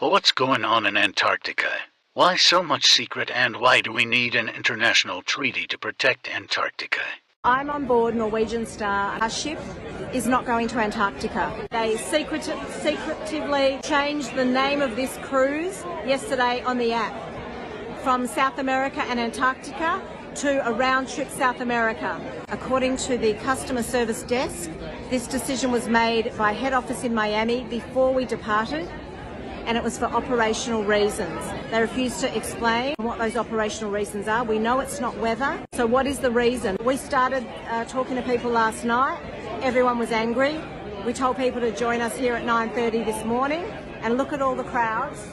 Well, what's going on in Antarctica? Why so much secret, and why do we need an international treaty to protect Antarctica? I'm on board Norwegian Star. Our ship is not going to Antarctica. They secretively changed the name of this cruise yesterday on the app from South America and Antarctica to a round trip South America. According to the customer service desk, this decision was made by head office in Miami before we departed, and it was for operational reasons. They refused to explain what those operational reasons are. We know it's not weather. So what is the reason? We started talking to people last night. Everyone was angry. We told people to join us here at 9:30 this morning, and look at all the crowds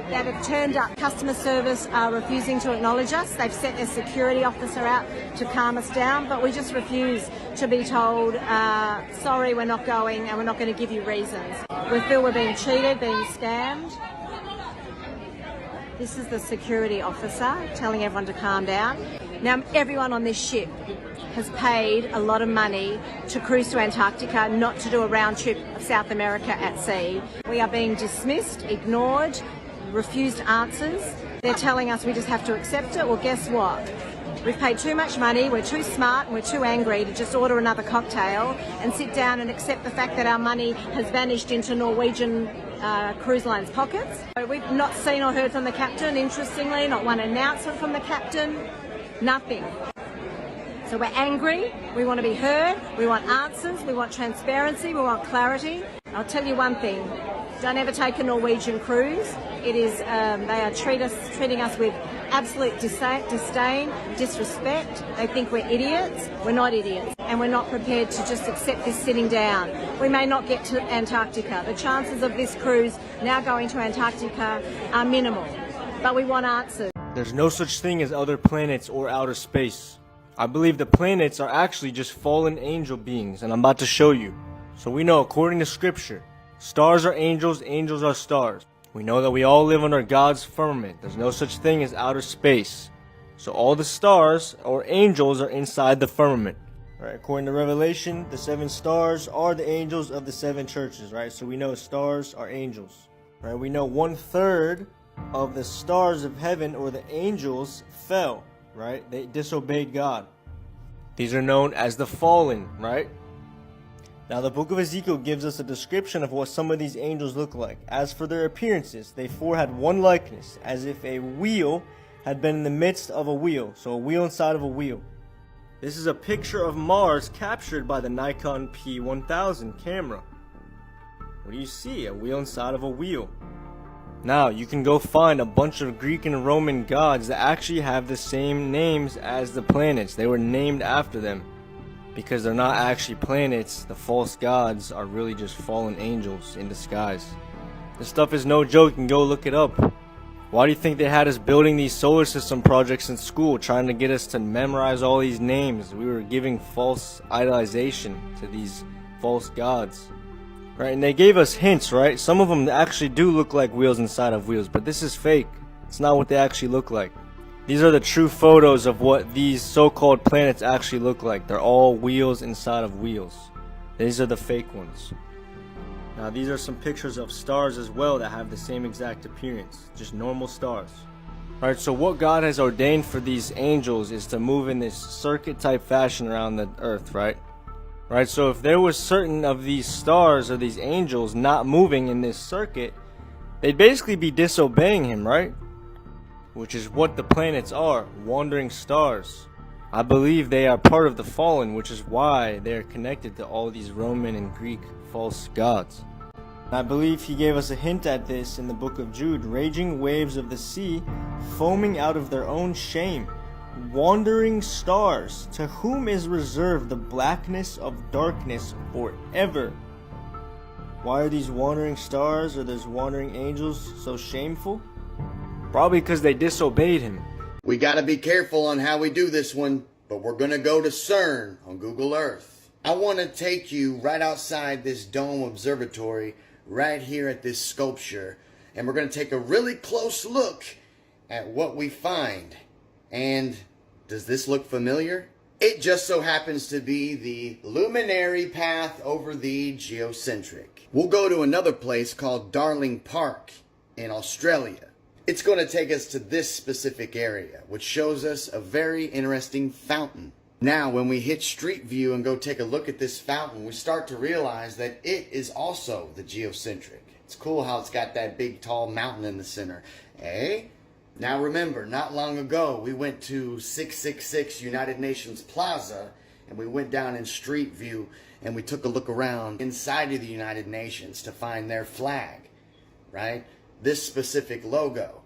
that have turned up. Customer service are refusing to acknowledge us. They've sent their security officer out to calm us down, but we just refuse to be told, sorry, we're not going and we're not going to give you reasons. We feel we're being cheated, being scammed. This is the security officer telling everyone to calm down. Now, everyone on this ship has paid a lot of money to cruise to Antarctica, not to do a round trip of South America at sea. We are being dismissed, ignored, refused answers. They're telling us we just have to accept it. Well, guess what? We've paid too much money, we're too smart and we're too angry to just order another cocktail and sit down and accept the fact that our money has vanished into Norwegian Cruise Line's pockets. We've not seen or heard from the captain, interestingly, not one announcement from the captain, nothing. So we're angry, we want to be heard, we want answers, we want transparency, we want clarity. I'll tell you one thing, don't ever take a Norwegian cruise. It is, they are treating us with absolute disdain, disrespect. They think we're idiots. We're not idiots. And we're not prepared to just accept this sitting down. We may not get to Antarctica. The chances of this cruise now going to Antarctica are minimal. But we want answers. There's no such thing as other planets or outer space. I believe the planets are actually just fallen angel beings, and I'm about to show you. So we know, according to scripture, stars are angels, angels are stars. We know that we all live under God's firmament. There's no such thing as outer space. So all the stars or angels are inside the firmament. Right? According to Revelation, the 7 stars are the angels of the 7 churches, right? So we know stars are angels. Right? We know 1/3 of the stars of heaven, or the angels, fell, right? They disobeyed God. These are known as the fallen, right? Now, the book of Ezekiel gives us a description of what some of these angels look like. As for their appearances, they four had one likeness, as if a wheel had been in the midst of a wheel. So a wheel inside of a wheel. This is a picture of Mars captured by the Nikon P1000 camera. What do you see? A wheel inside of a wheel. Now, you can go find a bunch of Greek and Roman gods that actually have the same names as the planets. They were named after them. Because they're not actually planets, the false gods are really just fallen angels in disguise. This stuff is no joke, you can go look it up. Why do you think they had us building these solar system projects in school, trying to get us to memorize all these names? We were giving false idolization to these false gods. Right, and they gave us hints, right? Some of them actually do look like wheels inside of wheels, but this is fake. It's not what they actually look like. These are the true photos of what these so-called planets actually look like. They're all wheels inside of wheels. These are the fake ones. Now, these are some pictures of stars as well that have the same exact appearance. Just normal stars. Alright, so what God has ordained for these angels is to move in this circuit type fashion around the earth, right? Right, so if there was certain of these stars or these angels not moving in this circuit, they'd basically be disobeying him, right? Which is what the planets are, wandering stars. I believe they are part of the fallen, which is why they are connected to all these Roman and Greek false gods. I believe he gave us a hint at this in the book of Jude. Raging waves of the sea, foaming out of their own shame. Wandering stars, to whom is reserved the blackness of darkness forever. Why are these wandering stars or these wandering angels so shameful? Probably because they disobeyed him. We gotta be careful on how we do this one, but we're gonna go to CERN on Google Earth. I wanna take you right outside this dome observatory, right here at this sculpture, and we're gonna take a really close look at what we find. And does this look familiar? It just so happens to be the luminary path over the geocentric. we'll go to another place called Darling Park in Australia. It's going to take us to this specific area, which shows us a very interesting fountain. Now, when we hit Street View and go take a look at this fountain, we start to realize that it is also the geocentric. It's cool how it's got that big tall mountain in the center. Eh? Now remember, not long ago, we went to 666 United Nations Plaza, and we went down in Street View, and we took a look around inside of the United Nations to find their flag, right? This specific logo.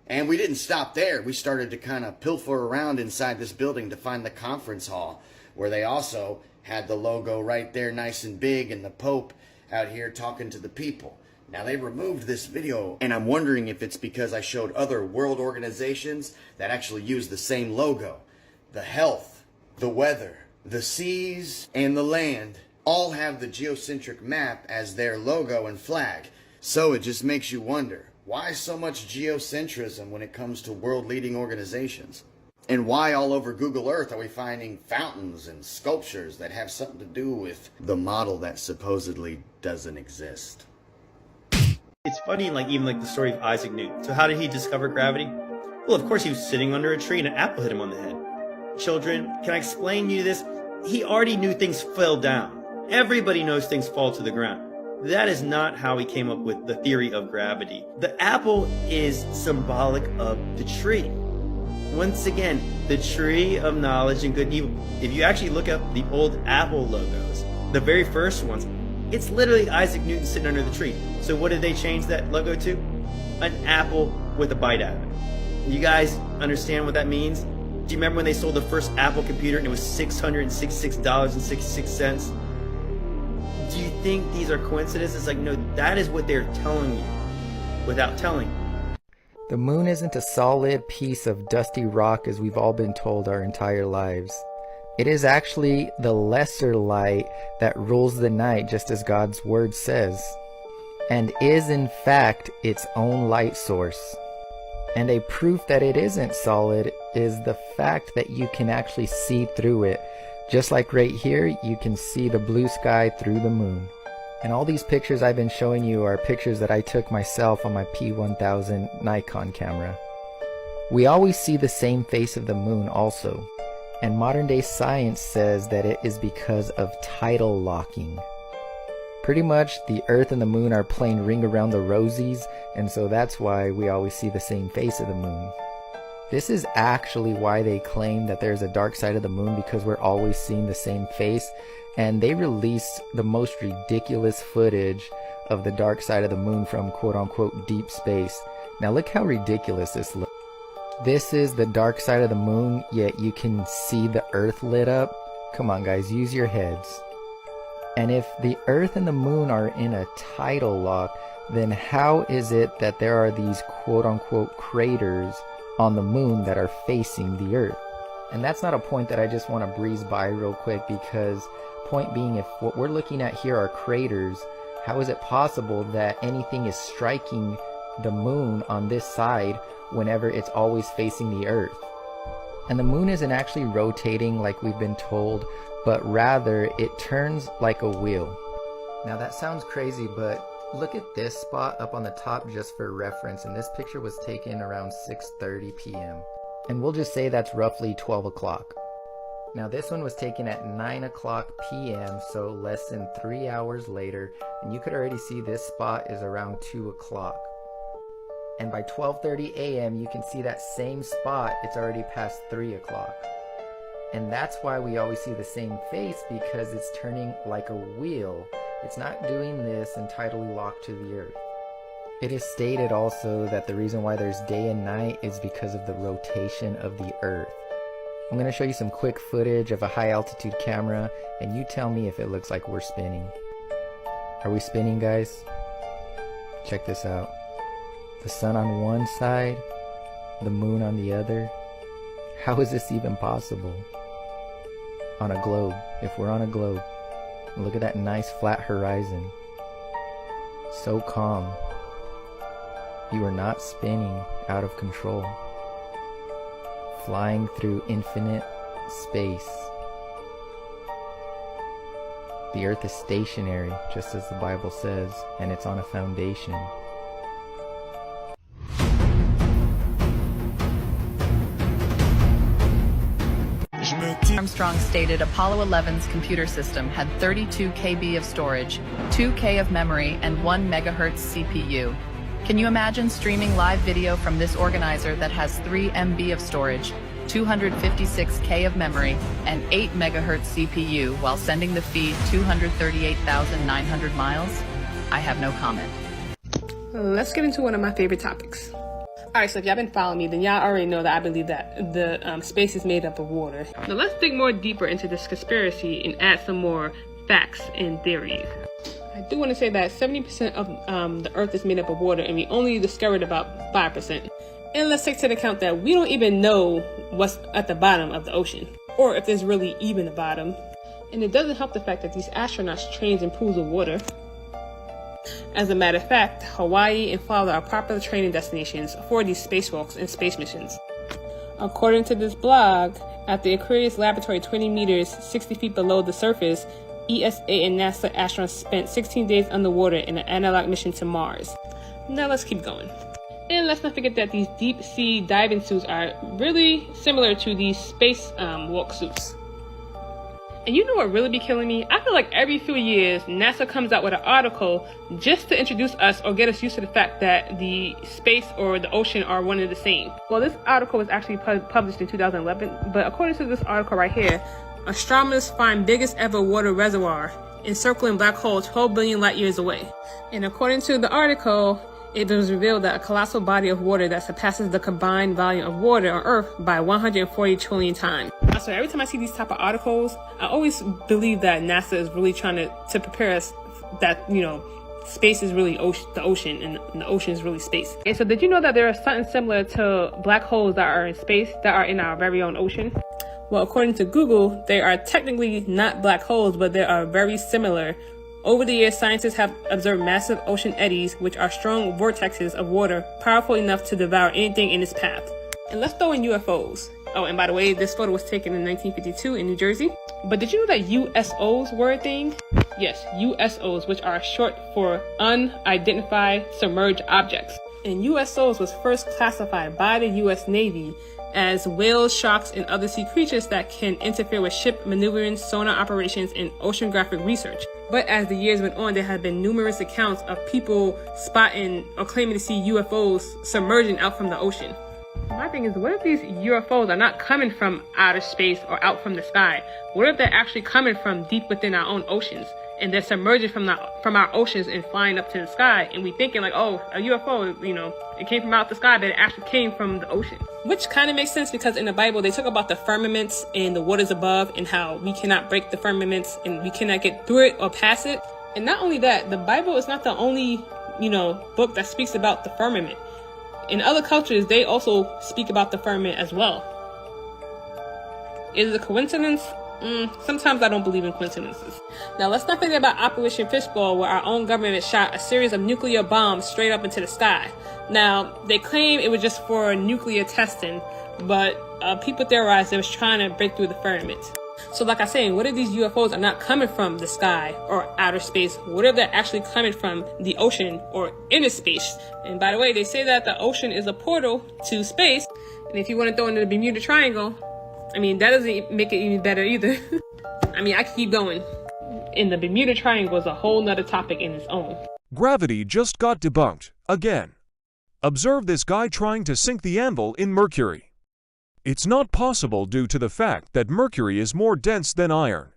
And we didn't stop there. We started to kind of pilfer around inside this building to find the conference hall, where they also had the logo right there nice and big, and the Pope out here talking to the people. Now, they removed this video, and I'm wondering if it's because I showed other world organizations that actually use the same logo. The health, the weather, the seas, and the land all have the geocentric map as their logo and flag. So it just makes you wonder, why so much geocentrism when it comes to world-leading organizations? And why all over Google Earth are we finding fountains and sculptures that have something to do with the model that supposedly doesn't exist? It's funny, even the story of Isaac Newton. So how did he discover gravity? Well, of course, he was sitting under a tree and an apple hit him on the head. Children, can I explain to you this? He already knew things fell down. Everybody knows things fall to the ground. That is not how he came up with the theory of gravity. The apple is symbolic of the tree. Once again, the tree of knowledge and good and evil. If you actually look up the old Apple logos, the very first ones, it's literally Isaac Newton sitting under the tree. So what did they change that logo to? An apple with a bite out of it. You guys understand what that means? Do you remember when they sold the first Apple computer and it was $666.66? Do you think these are coincidences? No, that is what they're telling you without telling you. The moon isn't a solid piece of dusty rock as we've all been told our entire lives. It is actually the lesser light that rules the night, just as God's word says, and is in fact its own light source. And a proof that it isn't solid is the fact that you can actually see through it. Just like right here, you can see the blue sky through the moon. And all these pictures I've been showing you are pictures that I took myself on my P1000 Nikon camera. We always see the same face of the moon also. And modern day science says that it is because of tidal locking. Pretty much the Earth and the moon are playing Ring Around the Rosies, and so that's why we always see the same face of the moon. This is actually why they claim that there's a dark side of the moon, because we're always seeing the same face, and they released the most ridiculous footage of the dark side of the moon from quote-unquote deep space. Now look how ridiculous this looks. This is the dark side of the moon, yet you can see the Earth lit up. Come on guys, use your heads. And if the Earth and the moon are in a tidal lock, then how is it that there are these quote-unquote craters on the moon that are facing the Earth? And that's not a point that I just want to breeze by real quick, because point being, if what we're looking at here are craters, how is it possible that anything is striking the moon on this side whenever it's always facing the Earth? And the moon isn't actually rotating like we've been told, but rather it turns like a wheel. Now that sounds crazy, but look at this spot up on the top just for reference, and this picture was taken around 6:30 p.m. And we'll just say that's roughly 12 o'clock. Now this one was taken at 9 o'clock p.m., so less than 3 hours later, and you could already see this spot is around 2 o'clock. And by 12:30 a.m. you can see that same spot, it's already past 3 o'clock. And that's why we always see the same face, because it's turning like a wheel. It's not doing this and tidally locked to the Earth. It is stated also that the reason why there's day and night is because of the rotation of the Earth. I'm going to show you some quick footage of a high altitude camera, and you tell me if it looks like we're spinning. Are we spinning, guys? Check this out. The sun on one side, the moon on the other. How is this even possible? On a globe, if we're on a globe, look at that nice flat horizon. So calm. You are not spinning out of control. Flying through infinite space. The earth is stationary, just as the Bible says, and it's on a foundation. Armstrong stated Apollo 11's computer system had 32 KB of storage, 2 K of memory, and 1 megahertz CPU. Can you imagine streaming live video from this organizer that has 3 MB of storage, 256 K of memory, and 8 megahertz CPU while sending the feed 238,900 miles? I have no comment. Let's get into one of my favorite topics. Alright, so if y'all been following me, then y'all already know that I believe that the space is made up of water. Now let's dig more deeper into this conspiracy and add some more facts and theories. I do want to say that 70% of the earth is made up of water, and we only discovered about 5%. And let's take into account that we don't even know what's at the bottom of the ocean, or if there's really even a bottom. And it doesn't help the fact that these astronauts train in pools of water. As a matter of fact, Hawaii and Florida are popular training destinations for these spacewalks and space missions. According to this blog, at the Aquarius Laboratory 20 meters, 60 feet below the surface, ESA and NASA astronauts spent 16 days underwater in an analog mission to Mars. Now let's keep going. And let's not forget that these deep sea diving suits are really similar to these space walk suits. And you know what really be killing me? I feel like every few years, NASA comes out with an article just to introduce us or get us used to the fact that the space or the ocean are one and the same. Well, this article was actually published in 2011, but according to this article right here, astronomers find biggest ever water reservoir encircling black hole 12 billion light years away. And according to the article, it was revealed that a colossal body of water that surpasses the combined volume of water on Earth by 140 trillion times. So every time I see these type of articles, I always believe that NASA is really trying to prepare us that, you know, space is really the ocean and the ocean is really space. And so did you know that there is something similar to black holes that are in space that are in our very own ocean? Well, according to Google, they are technically not black holes, but they are very similar. Over the years, scientists have observed massive ocean eddies, which are strong vortexes of water, powerful enough to devour anything in its path. And let's throw in UFOs. Oh, and by the way, this photo was taken in 1952 in New Jersey. But did you know that USOs were a thing? Yes, USOs, which are short for unidentified submerged objects. And USOs was first classified by the US Navy as whales, sharks, and other sea creatures that can interfere with ship maneuvering, sonar operations, and oceanographic research. But as the years went on, there have been numerous accounts of people spotting or claiming to see UFOs submerging out from the ocean. My thing is, what if these UFOs are not coming from outer space or out from the sky? What if they're actually coming from deep within our own oceans, and they're submerging from our oceans and flying up to the sky, and we thinking like, oh, a UFO, you know, it came from out the sky, but it actually came from the ocean. Which kind of makes sense, because in the Bible, they talk about the firmaments and the waters above, and how we cannot break the firmaments and we cannot get through it or past it. And not only that, the Bible is not the only, you know, book that speaks about the firmament. In other cultures, they also speak about the firmament as well. Is it a coincidence? Sometimes I don't believe in coincidences. Now, let's not forget about Operation Fishbowl, where our own government shot a series of nuclear bombs straight up into the sky. Now, they claim it was just for nuclear testing, but people theorized they was trying to break through the firmament. So like I say, what if these UFOs are not coming from the sky or outer space? What if they're actually coming from the ocean or inner space? And by the way, they say that the ocean is a portal to space. And if you want to throw in the Bermuda Triangle, I mean, that doesn't make it any better either. I mean, I can keep going. And the Bermuda Triangle is a whole nother topic in its own. Gravity just got debunked, again. Observe this guy trying to sink the anvil in Mercury. It's not possible due to the fact that Mercury is more dense than iron.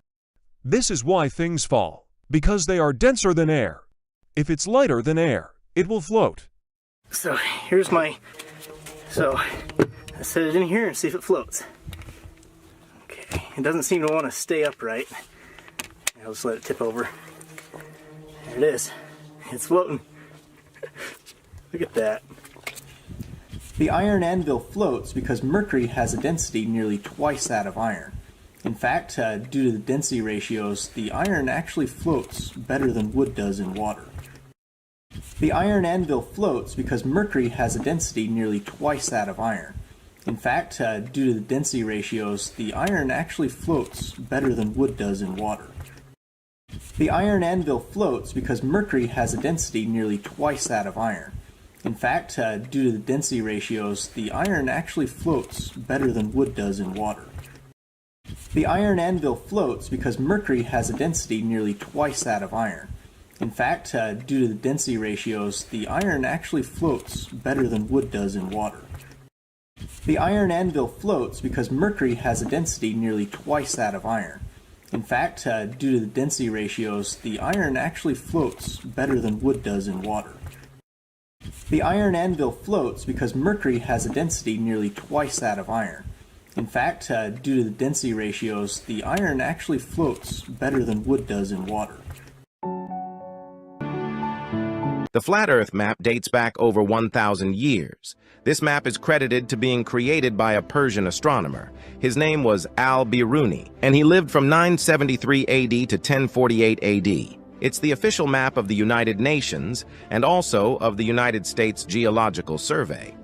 This is why things fall, because they are denser than air. If it's lighter than air, it will float. So here's let's set it in here and see if it floats. Okay, it doesn't seem to want to stay upright. I'll just let it tip over. There it is. It's floating. Look at that. The iron anvil floats because mercury has a density nearly twice that of iron. In fact, due to the density ratios, the iron actually floats better than wood does in water. The iron anvil floats because mercury has a density nearly twice that of iron. In fact, due to the density ratios, the iron actually floats better than wood does in water. The iron anvil floats because mercury has a density nearly twice that of iron. In fact, due to the density ratios, the iron actually floats better than wood does in water. The iron anvil floats because mercury has a density nearly twice that of iron. In fact, due to the density ratios, the iron actually floats better than wood does in water. The iron anvil floats because mercury has a density nearly twice that of iron. In fact, due to the density ratios, the iron actually floats better than wood does in water. The iron anvil floats because mercury has a density nearly twice that of iron. In fact, due to the density ratios, the iron actually floats better than wood does in water. The Flat Earth map dates back over 1,000 years. This map is credited to being created by a Persian astronomer. His name was al-Biruni, and he lived from 973 AD to 1048 AD. It's the official map of the United Nations and also of the United States Geological Survey.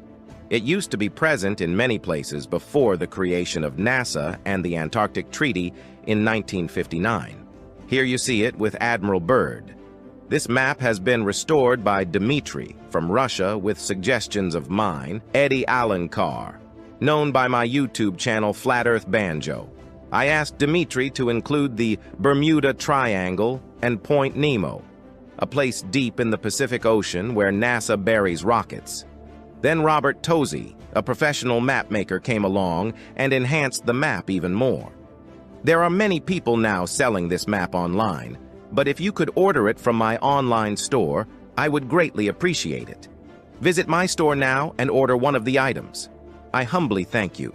It used to be present in many places before the creation of NASA and the Antarctic Treaty in 1959. Here you see it with Admiral Byrd. This map has been restored by Dmitry from Russia with suggestions of mine, Eddie Alankar, known by my YouTube channel Flat Earth Banjo. I asked Dmitry to include the Bermuda Triangle and Point Nemo, a place deep in the Pacific Ocean where NASA buries rockets. Then Robert Tozzi, a professional mapmaker, came along and enhanced the map even more. There are many people now selling this map online, but if you could order it from my online store, I would greatly appreciate it. Visit my store now and order one of the items. I humbly thank you.